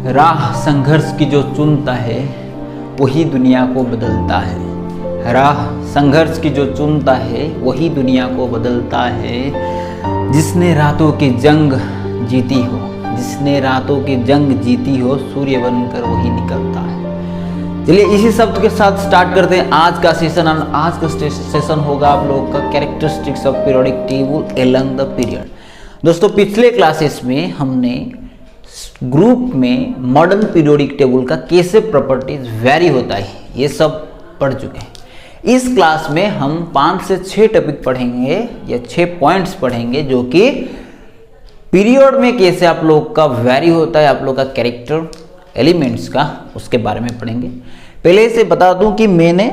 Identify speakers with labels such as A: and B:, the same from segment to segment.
A: राह संघर्ष की जो चुनता है वही दुनिया को बदलता है। राह संघर्ष की जो चुनता है वही दुनिया को बदलता है। जिसने रातों की जंग जीती हो, जिसने रातों की जंग जीती हो, सूर्य बनकर वही निकलता है। चलिए इसी शब्द के साथ स्टार्ट करते हैं आज का सेशन। आज का सेशन होगा आप लोगों का characteristics of periodic table along the period. दोस्तों पिछले क्लासेस में हमने ग्रुप में मॉडर्न पीरियोडिक टेबल का कैसे प्रॉपर्टीज वेरी होता है ये सब पढ़ चुके हैं। इस क्लास में हम 5 से 6 टॉपिक पढ़ेंगे या 6 पॉइंट्स पढ़ेंगे जो कि पीरियड में कैसे आप लोग का वेरी होता है, आप लोग का कैरेक्टर एलिमेंट्स का, उसके बारे में पढ़ेंगे। पहले से बता दूं कि मैंने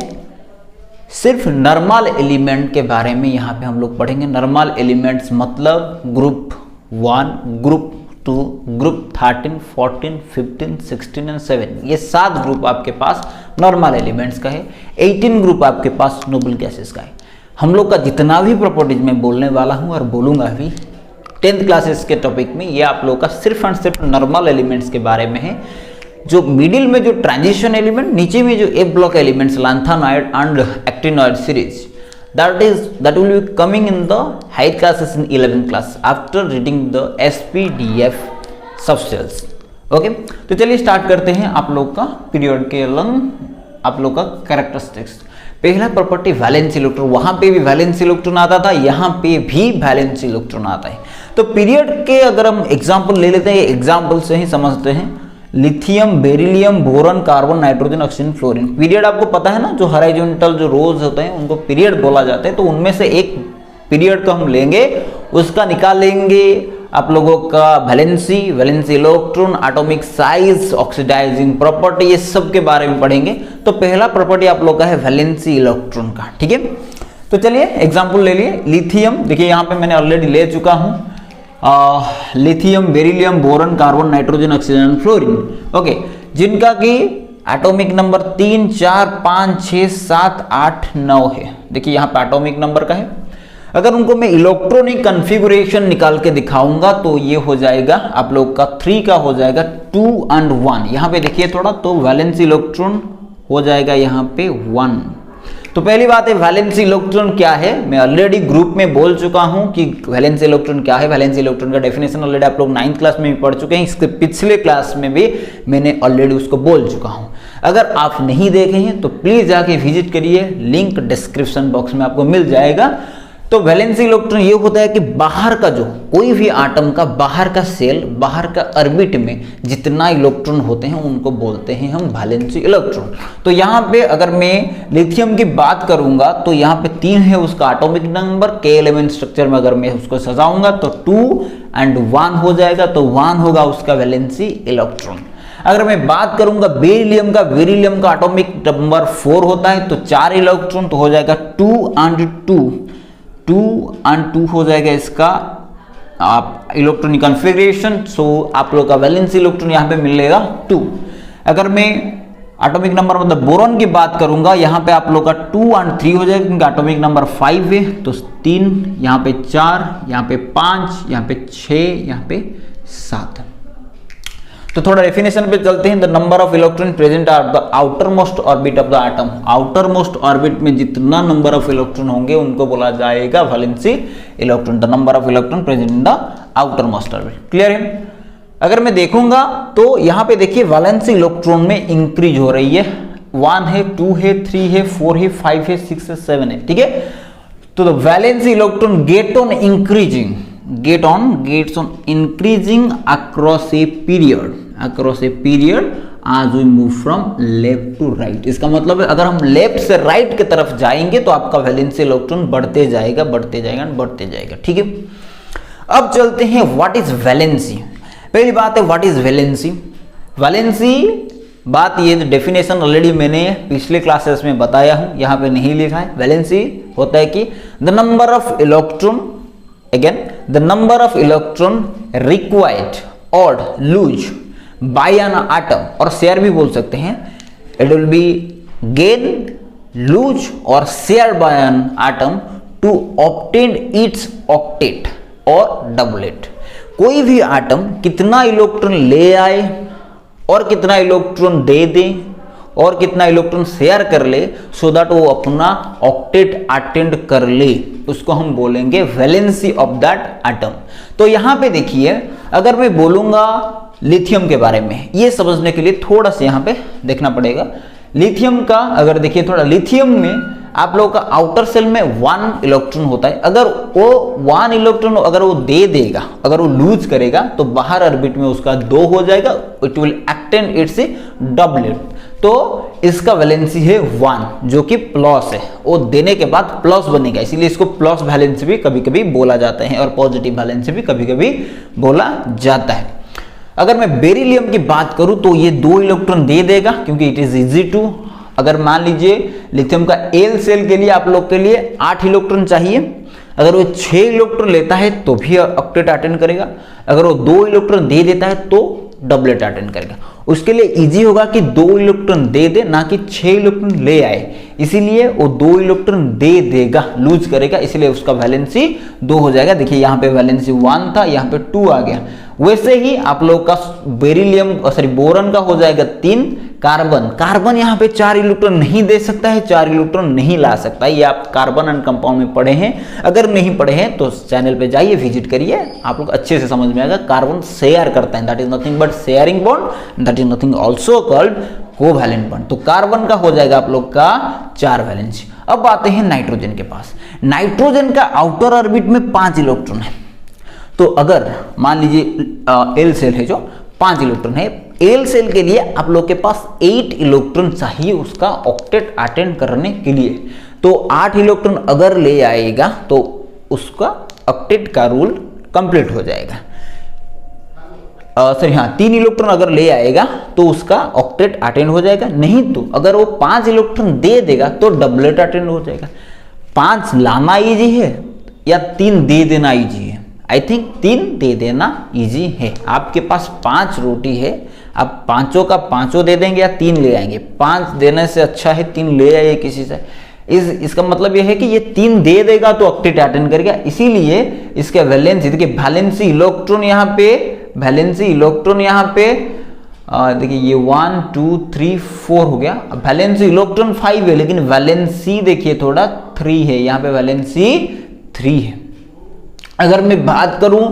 A: सिर्फ नॉर्मल एलिमेंट के बारे में यहाँ पे हम लोग पढ़ेंगे। नॉर्मल एलिमेंट्स मतलब ग्रुप 1, ग्रुप 2, ग्रुप 13, 14, 15, 16 एंड 7, ये 7 ग्रुप आपके पास नॉर्मल एलिमेंट्स का है। 18 ग्रुप आपके पास नोबल गैसेस का है। हम लोग का जितना भी प्रॉपर्टीज मैं बोलने वाला हूँ और बोलूँगा भी 10th क्लासेस के टॉपिक में, ये आप लोग का सिर्फ एंड सिर्फ नॉर्मल एलिमेंट्स के बारे में है। जो मिडिल में जो ट्रांजिशन एलिमेंट, नीचे में जो F block elements lanthanoid and actinoid series, that will be coming in the higher classes in 11th class after reading the SPDF subcells. Okay तो चलिए स्टार्ट करते हैं आप लोग का पीरियड के अलग आप लोग का कैरेक्टरिस्टिक्स। पहला प्रॉपर्टी वैलेंस इलेक्ट्रॉन, वहां पे भी वैलेंस इलेक्ट्रॉन आता था, यहाँ पे भी वैलेंस इलेक्ट्रॉन आता है। तो पीरियड के अगर हम एग्जाम्पल ले लेते हैं, एग्जाम्पल से ही समझते हैं। Lithium, beryllium, boron, carbon, nitrogen, oxygen, fluorine. Period आपको पता है ना, जो हॉरिजॉन्टल जो रोज होते हैं उनको पीरियड बोला जाता है। तो उनमें से एक पीरियड को हम लेंगे, उसका निकाल लेंगे आप लोगों का valency electron, atomic size, oxidising property, ये सब के बारे में पढ़ेंगे। तो पहला प्रॉपर्टी आप लोग का है वैलेंसी इलेक्ट्रॉन का, ठीक है। तो चलिए एग्जाम्पल ले लिए। लिथियम देखिए यहाँ पे मैंने ऑलरेडी ले चुका हूँ। Lithium, beryllium, boron, carbon, nitrogen, oxygen, fluorine, okay, जिनका कि एटॉमिक नंबर 3, 4, 5, 6, 7, 8, 9 है। देखिए यहाँ पे एटॉमिक नंबर का है। अगर उनको मैं इलेक्ट्रॉनिक कॉन्फ़िगरेशन निकाल के दिखाऊंगा तो ये हो जाएगा आप लोग का 3 का हो जाएगा 2 and 1। यहाँ पे देखिए थोड़ा, तो वैलेंस इलेक्ट्रॉन हो जाएगा यहाँ पे 1। तो पहली बात है वैलेंस इलेक्ट्रॉन क्या है, मैं ऑलरेडी ग्रुप में बोल चुका हूं कि वैलेंस इलेक्ट्रॉन क्या है। वैलेंस इलेक्ट्रॉन का डेफिनेशन ऑलरेडी आप लोग 9th क्लास में भी पढ़ चुके हैं। इसके पिछले क्लास में भी मैंने ऑलरेडी उसको बोल चुका हूं। अगर आप नहीं देखे हैं तो प्लीज जाके विजिट करिए, लिंक डिस्क्रिप्शन बॉक्स में आपको मिल जाएगा। तो वैलेंस इलेक्ट्रॉन ये होता है कि बाहर का जो कोई भी आटम का बाहर का सेल, बाहर का ऑर्बिट में जितना इलेक्ट्रॉन होते हैं उनको बोलते हैं हम वैलेंस इलेक्ट्रॉन। तो यहाँ पे अगर मैं लिथियम की बात करूंगा तो यहाँ पे 3 है उसका एटॉमिक नंबर। के एलिमेंट स्ट्रक्चर में अगर मैं उसको सजाऊंगा तो 2 and 1 हो जाएगा, तो 1 होगा उसका वैलेंसी इलेक्ट्रॉन। अगर मैं बात करूंगा बेरिलियम का, बेरिलियम का एटॉमिक नंबर 4 होता है, तो 4 इलेक्ट्रॉन, तो हो जाएगा 2 and 2 हो जाएगा इसका आप इलेक्ट्रॉनिक कॉन्फ़िगरेशन। सो आप लोग का वैलेंस इलेक्ट्रॉन यहाँ पे मिलेगा 2। अगर मैं एटॉमिक नंबर मतलब बोरॉन की बात करूंगा, यहाँ पे आप लोग का 2 and 3 हो जाएगा क्योंकि एटॉमिक नंबर 5 है। तो 3, यहाँ पे 4, यहाँ पे 5, यहाँ पे 6, यहाँ पे 7। तो थोड़ा डेफिनेशन पे चलते हैं। The number of electron present are the outer most orbit of the atom. Outer most orbit में जितना नंबर ऑफ इलेक्ट्रॉन होंगे उनको बोला जाएगा valency electron. The number of electron present in the outer most orbit, clear है। अगर मैं देखूंगा तो यहाँ पे देखिए वैलेंसी इलेक्ट्रॉन में इंक्रीज हो रही है। 1 है, 2 है, 3 है, 4 है, 5 है, 6 है, 7 है, ठीक है। तो the valency electron gets on increasing across a period as we move from left to right। इसका मतलब है अगर हम लेफ्ट से राइट की तरफ जाएंगे तो आपका वैलेंसी इलेक्ट्रॉन बढ़ते जाएगा, ठीक है। अब चलते हैं व्हाट इज वैलेंसी। पहली बात है व्हाट इज वैलेंसी। वैलेंसी बात ये डेफिनेशन ऑलरेडी मैंने पिछले क्लासेस में बताया हूं, यहाँ पे नहीं लिखा है। वैलेंसी होता है कि the number of electron, again the number of electron required or lose by an atom, और शेयर भी बोल सकते हैं। it will be gain, lose or share by an atom to obtain its octet or doublet। कोई भी atom कितना electron ले आए और कितना इलेक्ट्रॉन दे दे और कितना इलेक्ट्रॉन शेयर कर ले, सो दैट वो अपना ऑक्टेट अटेंड कर ले, उसको हम बोलेंगे वैलेंसी ऑफ दैट एटम। तो यहां पे देखिए, अगर मैं बोलूंगा लिथियम के बारे में, ये समझने के लिए थोड़ा सा यहां पे देखना पड़ेगा। लिथियम का अगर देखिए थोड़ा, लिथियम में आप लोगों का आउटर सेल में 1 इलेक्ट्रॉन होता है। अगर वो 1 इलेक्ट्रॉन अगर वो दे देगा, अगर वो लूज करेगा, तो बाहर ऑर्बिट में उसका 2 हो जाएगा, it will extend it's doublet. तो इसका वैलेंसी है 1, जो कि प्लस है, वो देने के बाद प्लस बनेगा, इसीलिए इसको प्लस वैलेंसी भी कभी कभी बोला जाता है और पॉजिटिव वैलेंसी भी कभी कभी बोला जाता है। अगर मैं बेरिलियम की बात करूं तो ये 2 इलेक्ट्रॉन दे देगा, क्योंकि इट इज इजी टू। अगर मान लीजिए लिथियम का एल सेल के लिए आप लोग के लिए 8 इलेक्ट्रॉन चाहिए, अगर वो 6 इलेक्ट्रॉन लेता है तो भी ऑक्टेट अटेंड करेगा, अगर वो 2 इलेक्ट्रॉन दे देता है तो डबलेट अटेंड करेगा। उसके लिए इजी होगा कि 2 इलेक्ट्रॉन दे दे, ना कि 6 इलेक्ट्रॉन ले आए, इसीलिए वो 2 इलेक्ट्रॉन दे देगा, लूज करेगा, इसलिए उसका वैलेंसी 2 हो जाएगा। देखिए यहाँ पे वैलेंसी 1 था, यहाँ पे 2 आ गया। वैसे ही आप लोग का बेरिलियम बोरन का हो जाएगा 3। कार्बन यहाँ पे 4 इलेक्ट्रॉन नहीं दे सकता है, 4 इलेक्ट्रॉन नहीं ला सकता है। ये आप कार्बन एंड कंपाउंड में पढ़े हैं, अगर नहीं पढ़े हैं तो चैनल पे जाइए, विजिट करिए, आप लोग अच्छे से समझ में आएगा। कार्बन शेयर करता है, that is nothing but sharing bond, that is nothing also called covalent bond. तो कार्बन का हो जाएगा आप लोग का 4 वैलेंसी। अब आते हैं नाइट्रोजन के पास। नाइट्रोजन का आउटर ऑर्बिट में 5 इलेक्ट्रॉन है। तो अगर मान लीजिए एल सेल है जो 5 इलेक्ट्रॉन है, एल सेल के लिए आप लोग के पास 8 इलेक्ट्रॉन चाहिए उसका ऑक्टेट अटेंड करने के लिए। तो 8 इलेक्ट्रॉन अगर ले आएगा तो उसका ऑक्टेट का रूल कंप्लीट हो जाएगा। सॉरी हाँ, 3 इलेक्ट्रॉन अगर ले आएगा तो उसका ऑक्टेट अटेंड हो जाएगा, नहीं तो अगर वो 5 इलेक्ट्रॉन दे देगा तो डबलेट अटेंड हो जाएगा। 5 लाना इजी है या 3 दे देना इजी है? आई थिंक 3 दे देना इजी है। आपके पास 5 रोटी है, आप पांचों का पांचों दे देंगे या 3 ले आएंगे? 5 देने से अच्छा है 3 ले आइए किसी से। इसका मतलब यह है कि ये 3 दे देगा तो ऑक्टेट अटेंड करेगा, इसीलिए इसके वैलेंसी देखिए, वैलेंसी इलेक्ट्रॉन यहाँ पे, वैलेंसी इलेक्ट्रॉन यहाँ पे देखिए ये 1 2 3 4 हो गया। वैलेंसी इलेक्ट्रॉन 5 है, लेकिन वैलेंसी देखिए थोड़ा 3 है, यहाँ पे वैलेंसी 3 है। अगर मैं बात करूं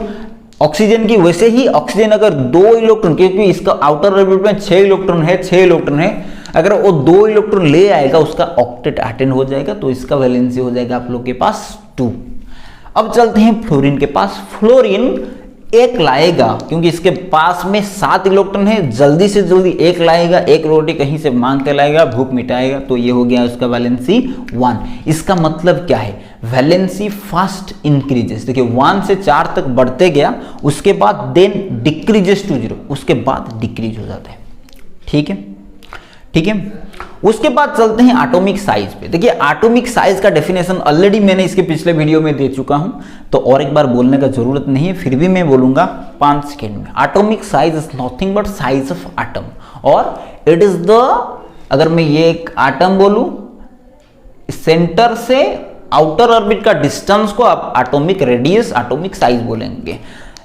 A: ऑक्सीजन की, वैसे ही ऑक्सीजन अगर 2 इलेक्ट्रॉन, क्योंकि इसका आउटर ऑर्बिट में 6 इलेक्ट्रॉन है, 6 इलेक्ट्रॉन है, अगर वो 2 इलेक्ट्रॉन ले आएगा उसका ऑक्टेट अटेंड हो जाएगा, तो इसका वैलेंसी हो जाएगा आप लोग के पास 2। अब चलते हैं फ्लोरीन के पास। फ्लोरीन 1 लाएगा, क्योंकि इसके पास में 7 इलेक्ट्रॉन है, जल्दी से जल्दी 1 लाएगा, 1 रोटी कहीं से मांग के लाएगा, भूख मिटाएगा, तो ये हो गया उसका वैलेंसी 1। इसका मतलब क्या है? Valency fast increases. देखिए 1 से 4 तक बढ़ते गया, उसके बाद देन डिक्रीजेस टू 0, उसके बाद डिक्रीज हो जाता है। ठीक है, ठीक है। उसके बाद चलते हैं एटॉमिक साइज पे। देखिए एटॉमिक साइज का डेफिनेशन ऑलरेडी मैंने इसके पिछले वीडियो में दे चुका हूं, तो और एक बार बोलने का जरूरत नहीं है, फिर भी मैं बोलूंगा 5 सेकेंड में। Atomic size is nothing but size of atom, और इट इज द, अगर मैं ये एक एटम बोलूं, सेंटर से आउटर ऑर्बिट का डिस्टेंस को आप एटॉमिक रेडियस, एटॉमिक साइज बोलेंगे।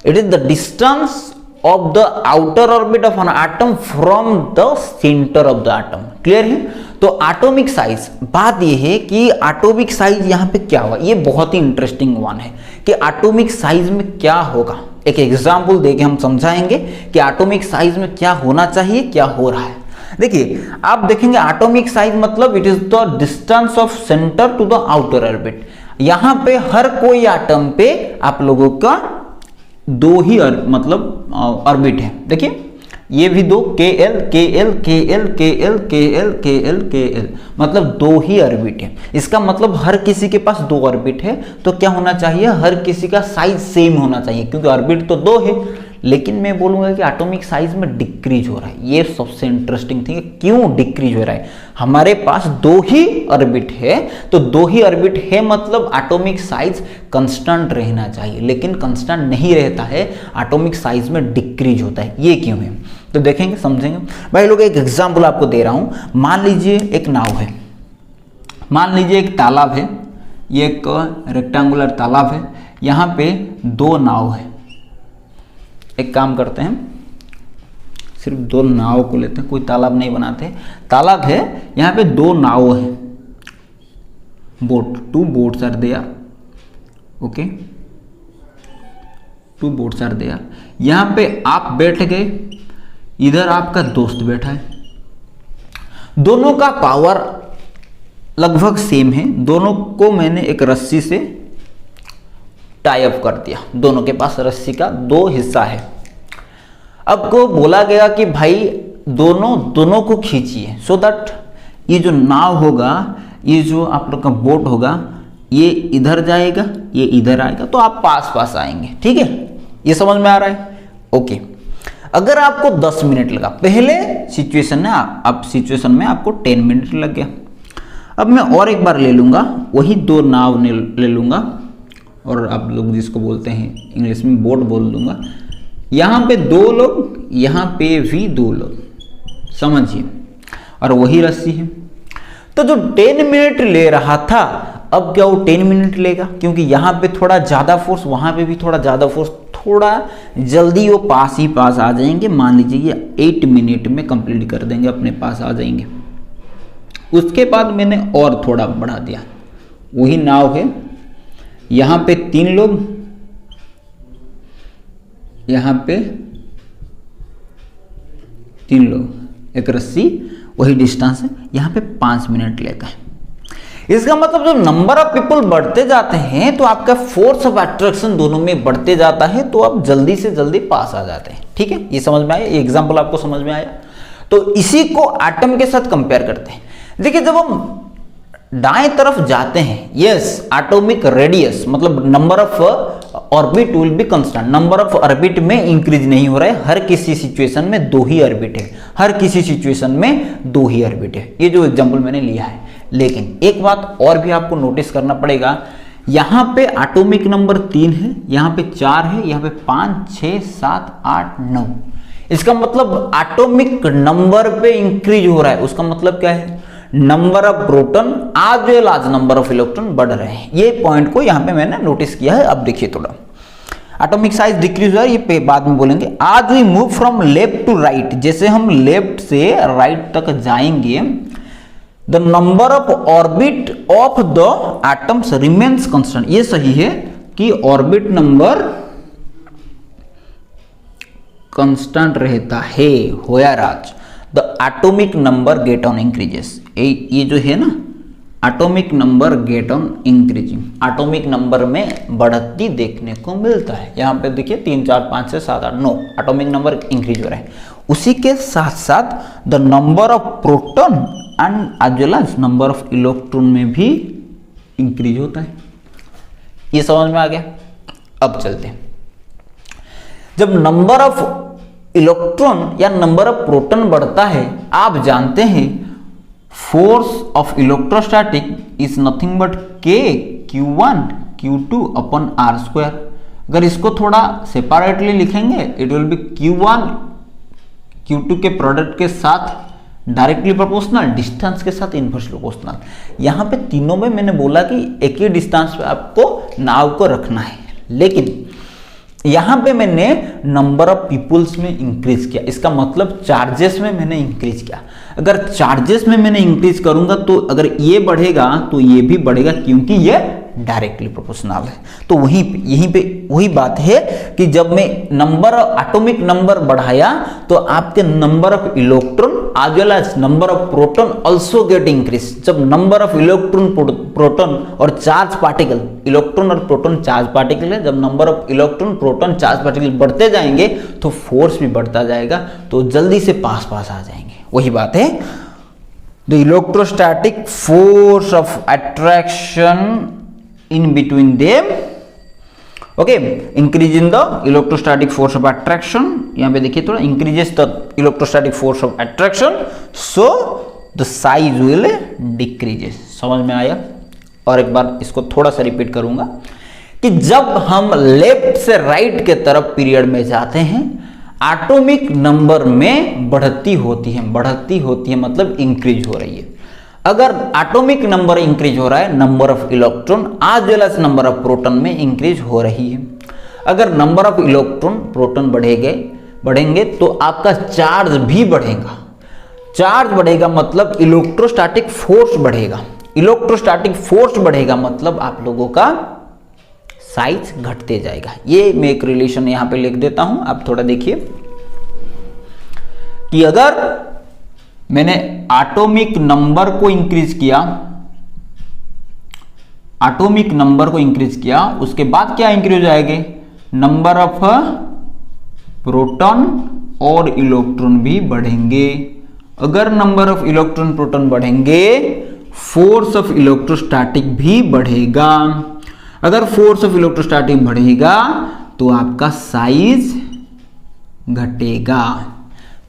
A: It is the distance of the outer orbit of an atom from the center of the atom। Clear है? तो एटॉमिक साइज, बात यह है कि एटॉमिक साइज यहां पे क्या हुआ, ये बहुत ही इंटरेस्टिंग वन है कि एटॉमिक साइज में क्या होगा। एक एग्जांपल देके हम समझाएंगे कि एटॉमिक साइज में क्या होना चाहिए, क्या हो रहा है। देखिए आप देखेंगे एटॉमिक साइज मतलब it is the distance of centre to the outer orbit. यहां पे हर कोई एटम पे आप लोगों का 2 ही मतलब ऑर्बिट है। देखिए ये भी 2, KL KL KL KL KL KL KL, मतलब 2 ही ऑर्बिट है। इसका मतलब हर किसी के पास 2 ऑर्बिट है, तो क्या होना चाहिए, हर किसी का साइज सेम होना चाहिए, क्योंकि ऑर्बिट तो 2 है। लेकिन मैं बोलूंगा कि एटॉमिक साइज में डिक्रीज हो रहा है। ये सबसे इंटरेस्टिंग थिंग है, क्यों डिक्रीज हो रहा है? हमारे पास 2 ही ऑर्बिट है, तो 2 ही ऑर्बिट है मतलब एटॉमिक साइज कांस्टेंट रहना चाहिए, लेकिन कांस्टेंट नहीं रहता है, एटॉमिक साइज में डिक्रीज होता है। ये क्यों है तो देखेंगे, समझेंगे। भाई लोग एक एग्जांपल आपको दे रहा हूं। मान लीजिए एक नाव है, मान लीजिए एक तालाब है, ये एक रेक्टेंगुलर तालाब है, यहाँ पे 2 नाव है। एक काम करते हैं, सिर्फ 2 नाव को लेते हैं, कोई तालाब नहीं बनाते। तालाब है, यहाँ पे 2 नाव है, boat, 2 boats are there, okay, 2 boats are there. यहाँ पे आप बैठ गए, इधर आपका दोस्त बैठा है, दोनों का पावर लगभग सेम है, दोनों को मैंने एक रस्सी से टाई अप कर दिया, दोनों के पास रस्सी का 2 हिस्सा है। अब को बोला गया कि भाई दोनों को खींचिए, सो दैट ये जो नाव होगा, ये जो आप लोग का बोट होगा, ये इधर जाएगा, ये इधर आएगा, तो आप पास पास आएंगे। ठीक है, ये समझ में आ रहा है? ओके। अगर आपको 10 मिनट लगा पहले सिचुएशन में, अब सिचुएशन में आपको 10 मिनट लग गया। अब मैं और एक बार ले लूँगा, वही 2 नाव ले लूँगा, और आप लोग जिसको बोलते हैं इंग्लिश में बोट बोल दूँगा। यहाँ पे 2 लोग, यहाँ पे भी 2 लोग, समझिए, और वही रस्सी है। तो जो 10 मिनट ले रहा था, अब क्या वो 10 मिनट लेगा? क्योंकि यहाँ पे थोड़ा ज़्यादा फोर्स, वहाँ पे भी थोड़ा ज़्यादा फोर्स, थोड़ा जल्दी वो पास ही पास आ जाएंगे। मान लीजिए 8 मिनट में कंप्लीट कर देंगे, अपने पास आ जाएंगे। उसके बाद मैंने और थोड़ा बढ़ा दिया, वही नाव है, यहाँ पे 3 लोग, यहाँ पे 3 लोग, एक रस्सी, वही डिस्टेंस है, यहाँ पे 5 मिनट लेगा। इसका मतलब जब नंबर ऑफ पीपल बढ़ते जाते हैं तो आपका फोर्स ऑफ अट्रैक्शन दोनों में बढ़ते जाता है, तो आप जल्दी से जल्दी पास आ जाते हैं। ठीक है, ये समझ में आया? ये एग्जांपल आपको समझ में आया? तो इसी को एटम के साथ कंपेयर करते हैं। देखिए, जब हम दाएं तरफ जाते हैं, यस, एटॉमिक रेडियस मतलब number of orbit will be constant, number of orbit में इंक्रीज नहीं हो रहा है, हर किसी सिचुएशन में 2 ही ऑर्बिट है, हर किसी सिचुएशन में 2 ही ऑर्बिट है। ये जो एग्जांपल मैंने लिया है। लेकिन एक बात और भी आपको नोटिस करना पड़ेगा, यहाँ पे एटॉमिक नंबर 3 है, यहाँ पे 4 है, यहाँ पे 5, 6, 7, 8, 9। इसका मतलब एटॉमिक नंबर पे इंक्रीज हो रहा है। उसका मतलब क्या है? नंबर ऑफ प्रोटॉन आज वेल आज नंबर ऑफ इलेक्ट्रॉन बढ़ रहे हैं। ये पॉइंट को यहाँ पे मैंने नोटिस किया है। अब देखिए, थोड़ा एटॉमिक साइज डिक्रीज हुआ है, ये बाद में बोलेंगे। आज we move from left to right, जैसे हम लेफ्ट से राइट तक जाएंगे, the number of orbit of the atoms remains constant. ये सही है कि ऑर्बिट नंबर कांस्टेंट रहता है, होया राज। The atomic number get on increases, ये जो है ना, atomic number get on increasing, atomic number में बढ़ती देखने को मिलता है। यहाँ पे देखिए 3, 4, 5, 6, 7, 8, 9 एटॉमिक नंबर इंक्रीज हो रहा है। उसी के साथ साथ the number of proton and as well as number of electron में भी इंक्रीज होता है। ये समझ में आ गया? अब चलते हैं। जब नंबर ऑफ इलेक्ट्रॉन या नंबर ऑफ प्रोटॉन बढ़ता है, आप जानते हैं force of electrostatic is nothing but K Q1 Q2 upon R square. अगर इसको थोड़ा सेपरेटली लिखेंगे, it will be Q1 Q2 के प्रोडक्ट के साथ डायरेक्टली प्रोपोर्शनल, डिस्टेंस के साथ इनवर्स प्रोपोर्शनल। यहाँ पे तीनों में मैंने बोला कि एक ही डिस्टेंस पे आपको नाव को रखना है, लेकिन यहाँ पे मैंने नंबर ऑफ पीपुल्स में इंक्रीज किया। इसका मतलब चार्जेस में मैंने इंक्रीज किया। अगर चार्जेस में मैंने इंक्रीज करूंगा तो अगर ये बढ़ेगा तो ये भी बढ़ेगा, क्योंकि ये डायरेक्टली प्रोपोर्शनल है। तो यहीं पे वही बात है कि जब मैं नंबर ऑफ एटॉमिक नंबर बढ़ाया तो आपके number of electron as well as number of proton also get increase. जब नंबर ऑफ इलेक्ट्रॉन, प्रोटॉन और चार्ज पार्टिकल, इलेक्ट्रॉन और प्रोटॉन चार्ज पार्टिकल है, जब number of electron, proton, charge particle बढ़ते जाएंगे तो फोर्स भी बढ़ता जाएगा, तो जल्दी से पास आ जाएंगे। वही बात है, the electrostatic force of attraction in between them, okay, increase in the electrostatic force of attraction। यहाँ पे देखिए थोड़ा increases the electrostatic force of attraction, so the size will decreases। समझ में आया? और एक बार इसको थोड़ा सा रिपीट करूंगा कि जब हम लेफ्ट से राइट के तरफ पीरियड में जाते हैं, एटॉमिक नंबर में बढ़ती होती है मतलब इंक्रीज हो रही है। अगर एटॉमिक नंबर इंक्रीज हो रहा है, number of electron as well as number of proton में इंक्रीज हो रही है। अगर नंबर ऑफ इलेक्ट्रॉन, प्रोटॉन बढ़ेंगे, बढ़ेंगे तो आपका चार्ज भी बढ़ेगा। चार्ज बढ़ेगा मतलब इलेक्ट्रोस्टैटिक फोर्स बढ़ेगा। इलेक्ट्रोस्टैटिक फोर्स बढ़ेगा मतलब आप लोगों का साइज घटते जाएगा। ये मैं एक रिलेशन यहां पे लिख देता हूं, आप थोड़ा देखिए कि अगर मैंने एटॉमिक नंबर को इंक्रीज किया, एटॉमिक नंबर को इंक्रीज किया, उसके बाद क्या इंक्रीज हो जाएंगे, नंबर ऑफ प्रोटॉन और इलेक्ट्रॉन भी बढ़ेंगे। अगर नंबर ऑफ इलेक्ट्रॉन प्रोटॉन बढ़ेंगे, फोर्स ऑफ इलेक्ट्रोस्टैटिक भी बढ़ेगा। अगर फोर्स ऑफ इलेक्ट्रोस्टैटिक बढ़ेगा तो आपका साइज घटेगा।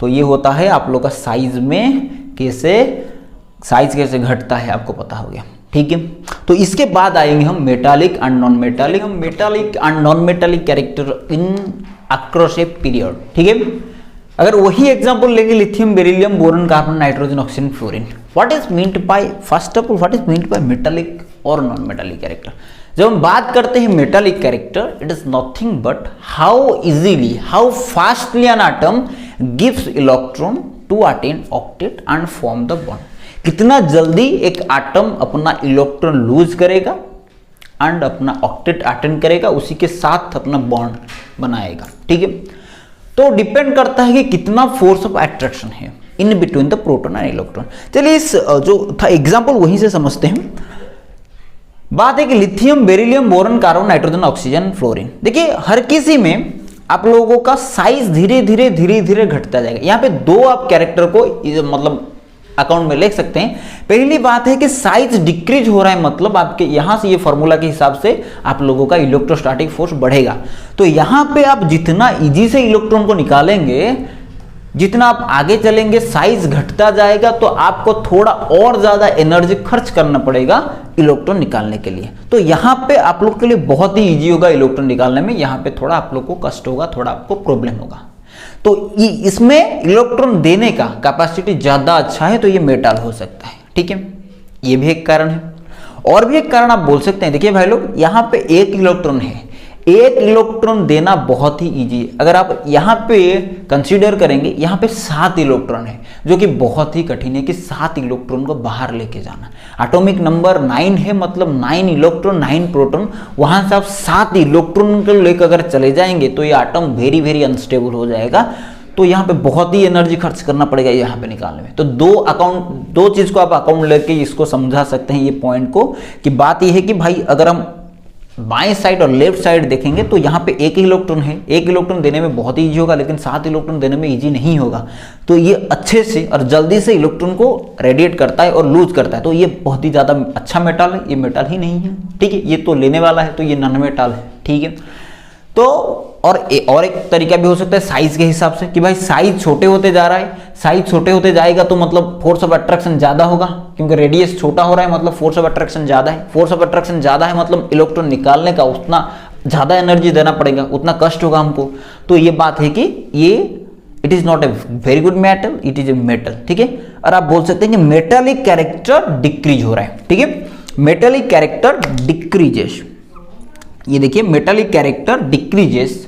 A: तो ये होता है आप लोग का साइज में कैसे, साइज कैसे घटता है आपको पता हो गया, ठीक है। तो इसके बाद आएंगे हम मेटालिक एंड नॉन मेटालिक। हम metallic and non metallic character in across a period, ठीक है। अगर वही एग्जांपल लेंगे lithium, beryllium, boron, carbon, nitrogen, oxygen, fluorine, what is meant by, first of all what is meant by metallic और non metallic character. जब हम बात करते हैं metallic character, it is nothing but how easily, how fastly an atom gives electron to attain octet and form the bond. कितना जल्दी एक atom अपना इलेक्ट्रॉन लूज करेगा एंड अपना ऑक्टेट अटेन करेगा, उसी के साथ अपना बॉन्ड बनाएगा, ठीक है। तो डिपेंड करता है कि कितना फोर्स ऑफ अट्रैक्शन है in between the proton and electron. चलिए इस जो था एग्जांपल वहीं से समझते हैं। बात है कि lithium, beryllium, boron, carbon, nitrogen, oxygen, fluorine, देखिए हर किसी में आप लोगों का साइज धीरे धीरे घटता जाएगा। यहाँ पे दो आप कैरेक्टर को मतलब अकाउंट में लिख सकते हैं। पहली बात है कि साइज डिक्रीज हो रहा है मतलब आपके यहां से ये फॉर्मूला के हिसाब से आप लोगों का इलेक्ट्रोस्टैटिक फोर्स बढ़ेगा। तो यहां पे आप जितना इजी से इलेक्ट्रॉन को निकालेंगे, जितना आप आगे चलेंगे साइज घटता जाएगा, तो आपको थोड़ा और ज्यादा एनर्जी खर्च करना पड़ेगा इलेक्ट्रॉन निकालने के लिए। तो यहाँ पे आप लोग के लिए बहुत ही इजी होगा इलेक्ट्रॉन निकालने में, यहाँ पे थोड़ा आप लोग को कष्ट होगा, थोड़ा आपको प्रॉब्लम होगा। तो इसमें इलेक्ट्रॉन देने का कैपेसिटी ज्यादा अच्छा है, तो ये मेटल हो सकता है, ठीक है। ये भी एक कारण है। और भी एक कारण आप बोल सकते हैं, देखिए भाई लोग यहाँ पे एक इलेक्ट्रॉन है, एक इलेक्ट्रॉन देना बहुत ही इजी है। अगर आप यहाँ पे कंसीडर करेंगे, यहाँ पे 7 इलेक्ट्रॉन है, जो कि बहुत ही कठिन है कि 7 इलेक्ट्रॉन को बाहर लेके जाना। एटॉमिक नंबर 9 है मतलब 9 इलेक्ट्रॉन 9 प्रोटॉन, वहां से आप 7 इलेक्ट्रॉन को लेकर अगर चले जाएंगे तो ये एटम वेरी अनस्टेबल हो जाएगा। तो यहाँ पे बहुत ही एनर्जी खर्च करना पड़ेगा यहाँ पे निकालने में। तो दो चीज को आप अकाउंट लेके इसको समझा सकते हैं ये पॉइंट को, कि बात ये है कि भाई अगर हम बाएं साइड और लेफ्ट साइड देखेंगे तो यहाँ पे एक ही इलेक्ट्रॉन है, एक इलेक्ट्रॉन देने में बहुत ही इजी होगा, लेकिन 7 इलेक्ट्रॉन देने में इजी नहीं होगा। तो ये अच्छे से और जल्दी से इलेक्ट्रॉन को रेडिएट करता है और लूज करता है। तो ये बहुत ही ज्यादा अच्छा मेटल है, ये मेटल ही नहीं है, ठीक है। ये तो लेने वाला है, तो ये नॉन मेटल है, ठीक है। तो और एक तरीका भी हो सकता है साइज के हिसाब से, कि भाई साइज छोटे होते जा रहा है, साइज छोटे होते जाएगा तो मतलब फोर्स ऑफ अट्रैक्शन ज्यादा होगा, क्योंकि रेडियस छोटा हो रहा है मतलब फोर्स ऑफ अट्रैक्शन ज्यादा है। फोर्स ऑफ अट्रैक्शन ज्यादा है मतलब इलेक्ट्रॉन निकालने का उतना ज्यादा एनर्जी देना पड़ेगा, उतना कष्ट होगा हमको। तो ये बात है कि ये it is not a very good metal, it is a metal, ठीक है। और आप बोल सकते हैं कि मेटालिक कैरेक्टर डिक्रीज हो रहा है, ठीक है। मेटालिक कैरेक्टर डिक्रीजेस, ये देखिए metallic character decreases,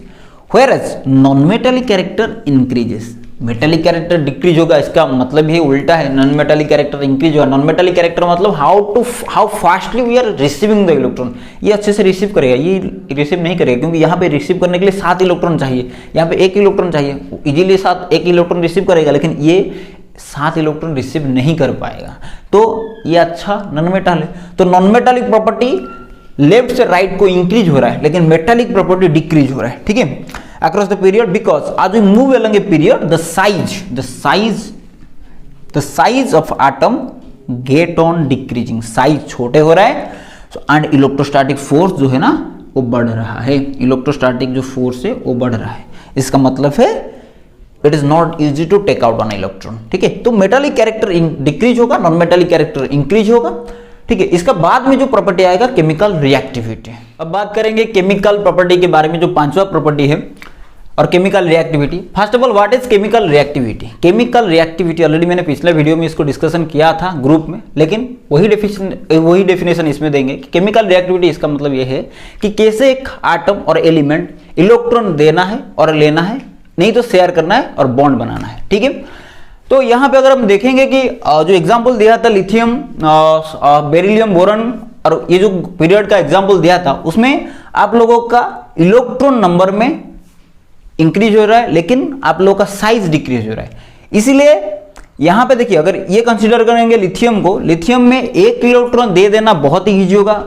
A: whereas non metallic character increases. Metallic character decrease होगा, इसका मतलब ये उल्टा है, नॉन मेटालिक कैरेक्टर इंक्रीज होगा। नॉन मेटालिक कैरेक्टर मतलब how fastly we are receiving the electron, ये अच्छे से रिसीव करेगा, ये रिसीव नहीं करेगा, क्योंकि यहाँ पे रिसीव करने के लिए 7 इलेक्ट्रॉन चाहिए, यहाँ पे 1 इलेक्ट्रॉन चाहिए। इजीली 1 इलेक्ट्रॉन रिसीव करेगा, लेकिन ये 7 इलेक्ट्रॉन रिसीव नहीं कर पाएगा। तो ये अच्छा नॉन मेटल है। तो नॉन मेटालिक प्रॉपर्टी लेफ्ट से राइट को इंक्रीज हो रहा है, लेकिन मेटालिक प्रॉपर्टी डिक्रीज हो रहा है, ठीक है, across the period, because as we move along a period the size of atom get on decreasing, size छोटे हो रहा है एंड इलेक्ट्रोस्टैटिक फोर्स जो है ना वो बढ़ रहा है, इलेक्ट्रोस्टैटिक जो फोर्स है वो बढ़ रहा है। इसका मतलब है it is not easy to take out on electron, ठीक है। तो मेटालिक कैरेक्टर डिक्रीज होगा, नॉन मेटालिक कैरेक्टर इंक्रीज होगा, ठीक है। इसका बाद में जो प्रॉपर्टी आएगा केमिकल रिएक्टिविटी। अब बात करेंगे केमिकल प्रॉपर्टी के बारे में, जो 5वां प्रॉपर्टी है और chemical reactivity. First of all what is chemical reactivity? Chemical reactivity already मैंने पिछले वीडियो में इसको डिस्कशन किया था ग्रुप में, लेकिन वही डेफिनेशन इसमें देंगे कि केमिकल रिएक्टिविटी इसका मतलब यह है कि कैसे एक एटम और एलिमेंट इलेक्ट्रॉन देना है और लेना है नहीं तो शेयर करना है और बॉन्ड बनाना है, ठीक है। तो यहाँ पे अगर हम देखेंगे कि जो एग्जाम्पल दिया था लिथियम, बेरिलियम, बोरॉन, और ये जो पीरियड का एग्जाम्पल दिया था उसमें आप लोगों का इलेक्ट्रॉन नंबर में इंक्रीज हो रहा है लेकिन आप लोगों का साइज डिक्रीज हो रहा है। इसीलिए यहां पे देखिए, अगर ये कंसीडर करेंगे लिथियम को, लिथियम में 1 इलेक्ट्रॉन दे देना बहुत ही ईजी होगा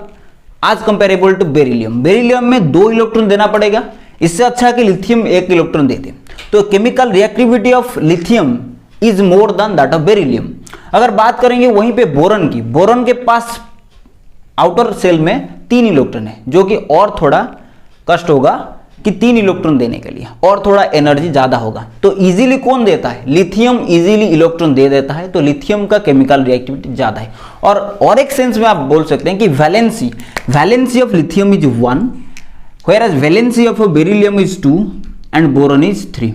A: आज कंपेरेबल टू बेरिलियम। बेरिलियम में 2 इलेक्ट्रॉन देना पड़ेगा, इससे अच्छा है कि लिथियम 1 इलेक्ट्रॉन दे दे। तो chemical reactivity of lithium is more than that of beryllium. अगर बात करेंगे वहीं पे बोरॉन की, बोरॉन के पास आउटर सेल में 3 इलेक्ट्रॉन है, जो कि और थोड़ा कष्ट होगा कि 3 इलेक्ट्रॉन देने के लिए, और थोड़ा एनर्जी ज्यादा होगा। तो इजीली कौन देता है? लिथियम इजीली इलेक्ट्रॉन दे देता है, तो लिथियम का केमिकल रिएक्टिविटी ज्यादा है। और एक सेंस में आप बोल सकते हैं कि valency of lithium is 1, whereas valency of beryllium is 2 and boron is 3।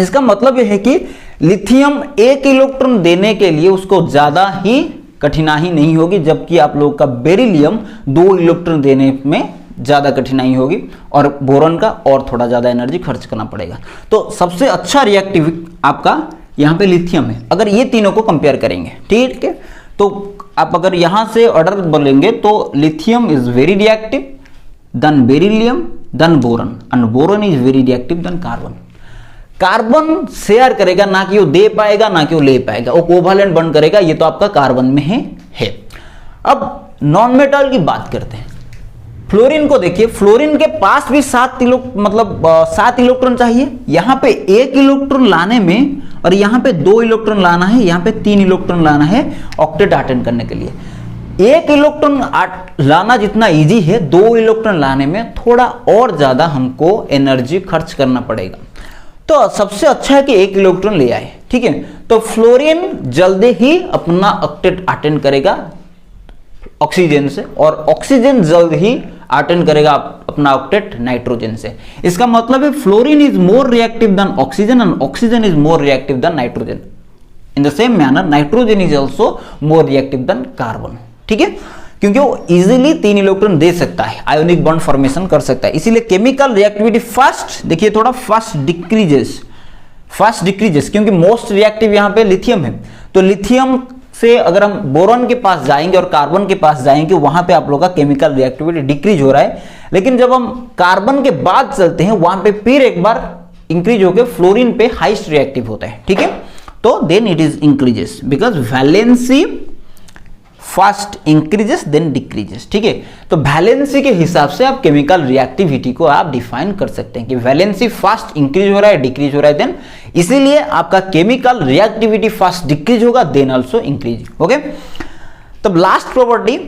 A: इसका मतलब यह है कि लिथियम 1 इलेक्ट्रॉन देने के लिए उसको ज्यादा ही कठिनाई नहीं होगी, जबकि आप लोग का बेरिलियम 2 इलेक्ट्रॉन देने में ज्यादा कठिनाई होगी और बोरॉन का और थोड़ा ज्यादा एनर्जी खर्च करना पड़ेगा। तो सबसे अच्छा रिएक्टिव आपका यहाँ पे लिथियम है, अगर ये तीनों को कंपेयर करेंगे, ठीक है। तो आप अगर यहां से ऑर्डर बोलेंगे तो lithium is very reactive, then beryllium, then boron, and boron is very reactive, then carbon. Carbon share करेगा, ना कि वो दे पाएगा ना कि वो ले पाएगा, वो कोवैलेंट बॉन्ड करेगा, ये तो आपका कार्बन में है। अब नॉन मेटल की बात करते हैं। फ्लोरीन को देखिए, फ्लोरीन के पास भी 7 इलेक्ट्रॉन चाहिए। यहां पे 1 इलेक्ट्रॉन लाने में और यहां पे 2 इलेक्ट्रॉन लाना है, यहां पे 3 इलेक्ट्रॉन लाना है ऑक्टेट अटेंड करने के लिए। 1 इलेक्ट्रॉन लाना जितना इजी है, 2 इलेक्ट्रॉन लाने में थोड़ा और ज्यादा हमको एनर्जी खर्च करना पड़ेगा। तो सबसे अच्छा है कि 1 इलेक्ट्रॉन ले आए, ठीक है। तो फ्लोरीन जल्दी ही अपना ऑक्टेट अटेंड करेगा ऑक्सीजन से, और ऑक्सीजन जल्द ही अटेंड करेगा अपना ऑक्टेट नाइट्रोजन से। इसका मतलब है fluorine is more reactive than oxygen and oxygen is more reactive than nitrogen. In the same manner nitrogen is also more reactive then carbon, ठीक है, क्योंकि वो इजीली 3 इलेक्ट्रॉन दे सकता है, आयोनिक बॉन्ड फॉर्मेशन कर सकता है। इसीलिए केमिकल रिएक्टिविटी फास्ट, देखिए थोड़ा फास्ट डिक्रीजेस, क्योंकि मोस्ट रिएक्टिव यहां पे लिथियम है। तो लिथियम से अगर हम बोरॉन के पास जाएंगे और कार्बन के पास जाएंगे, वहां पे आप लोग का केमिकल रिएक्टिविटी डिक्रीज हो रहा है। लेकिन जब हम कार्बन के बाद चलते हैं, वहां पे फिर एक बार इंक्रीज होकर फ्लोरीन पे हाईएस्ट रिएक्टिव होता है, ठीक है। तो then it is increases because valency fast increases then decreases, ठीक है। तो वैलेंसी के हिसाब से आप केमिकल रिएक्टिविटी को आप डिफाइन कर सकते हैं कि वैलेंसी फास्ट इंक्रीज हो रहा है, डिक्रीज हो रहा है, देन इसीलिए आपका केमिकल रिएक्टिविटी फास्ट डिक्रीज होगा, देन ऑल्सो इंक्रीज, ओके। तब last property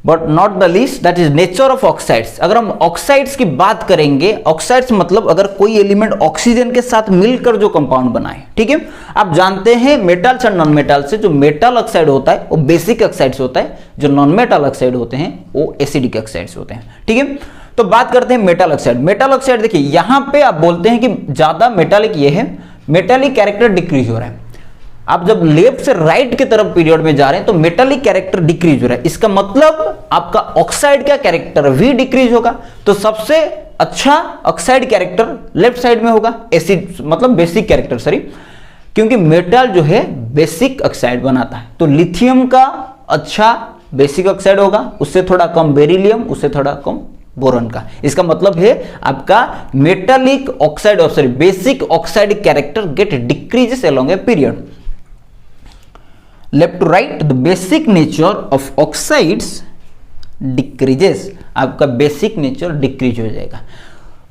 A: but not the least, that is nature of oxides. अगर हम ऑक्साइड्स की बात करेंगे, ऑक्साइड्स मतलब अगर कोई एलिमेंट ऑक्सीजन के साथ मिलकर जो कंपाउंड बनाए, ठीक है। आप जानते हैं मेटल्स और नॉन मेटल से, जो मेटल ऑक्साइड होता है वो बेसिक ऑक्साइड्स होता है, जो नॉन मेटल ऑक्साइड होते हैं वो एसिडिक ऑक्साइड्स होते हैं, ठीक है। तो बात करते हैं मेटल ऑक्साइड। मेटल ऑक्साइड देखिए यहां पे आप बोलते हैं कि ज्यादा मेटालिक ये है, मेटालिक कैरेक्टर डिक्रीज हो रहा है। आप जब लेफ्ट से राइट की तरफ पीरियड में जा रहे हैं तो मेटालिक कैरेक्टर डिक्रीज हो रहा है, इसका मतलब आपका ऑक्साइड का कैरेक्टर भी डिक्रीज होगा। तो सबसे अच्छा ऑक्साइड कैरेक्टर लेफ्ट साइड में होगा, एसिड मतलब बेसिक कैरेक्टर, सॉरी, क्योंकि मेटल जो है बेसिक ऑक्साइड बनाता है। तो लिथियम का अच्छा बेसिक ऑक्साइड होगा, उससे थोड़ा कम बेरिलियम, उससे थोड़ा कम बोरॉन का। इसका मतलब है आपका मेटालिक ऑक्साइड और sorry basic oxide character get decreases along a period. Left to right the basic nature of oxides decreases, आपका बेसिक नेचर डिक्रीज हो जाएगा।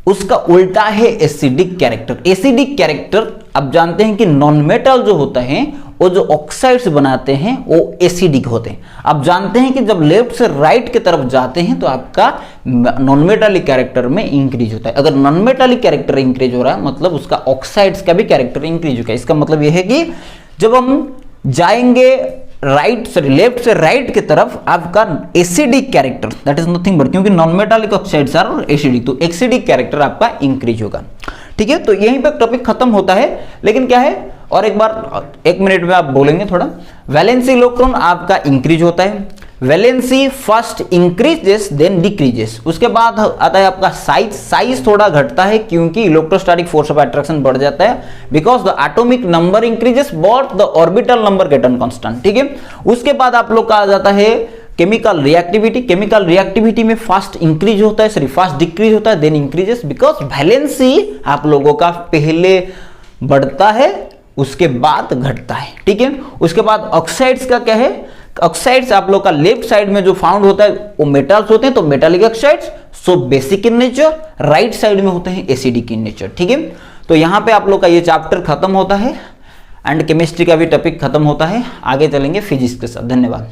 A: उसका उल्टा है एसिडिक कैरेक्टर। एसिडिक कैरेक्टर आप जानते हैं कि नॉन मेटल जो होता है वो जो ऑक्साइड्स बनाते हैं वो एसिडिक होते हैं। आप जानते हैं कि जब लेफ्ट से राइट की तरफ जाते हैं तो आपका नॉन मेटालिक कैरेक्टर में इंक्रीज होता है। अगर नॉन मेटालिक कैरेक्टर इंक्रीज हो रहा है मतलब उसका ऑक्साइड्स का भी कैरेक्टर इंक्रीज होगा। इसका मतलब यह है कि जब हम जाएंगे राइट सॉरी लेफ्ट से राइट की तरफ आपका acidic character, that is nothing but, क्योंकि non metallic oxides are acidic, तो एसिडिक कैरेक्टर आपका इंक्रीज होगा, ठीक है। तो यहीं पे टॉपिक खत्म होता है। लेकिन क्या है, और एक बार 1 मिनट में आप बोलेंगे थोड़ा, वैलेंसी इलेक्ट्रॉन आपका इंक्रीज होता है, valency first increases then decreases. उसके बाद आता है आपका साइज। साइज थोड़ा घटता है क्योंकि इलेक्ट्रोस्टैटिक फोर्स ऑफ अट्रैक्शन बढ़ जाता है, because the atomic number increases but the orbital number get unconstant, ठीक है। उसके बाद आप लोग का आ जाता है केमिकल रिएक्टिविटी। केमिकल रिएक्टिविटी में फास्ट इंक्रीज होता है, सॉरी फास्ट डिक्रीज होता है, देन इंक्रीजेस, बिकॉज वैलेंसी आप लोगों का पहले बढ़ता है उसके बाद घटता है, ठीक है। उसके बाद ऑक्साइड्स का क्या है, ऑक्साइड्स आप लोग का लेफ्ट साइड में जो फाउंड होता है वो मेटल्स होते हैं, तो metallic oxides so basic in nature, right side में होते हैं एसिडिक इन नेचर, ठीक है। तो यहां पे आप लोग का ये चैप्टर खत्म होता है एंड केमिस्ट्री का भी टॉपिक खत्म होता है। आगे चलेंगे फिजिक्स के साथ। धन्यवाद।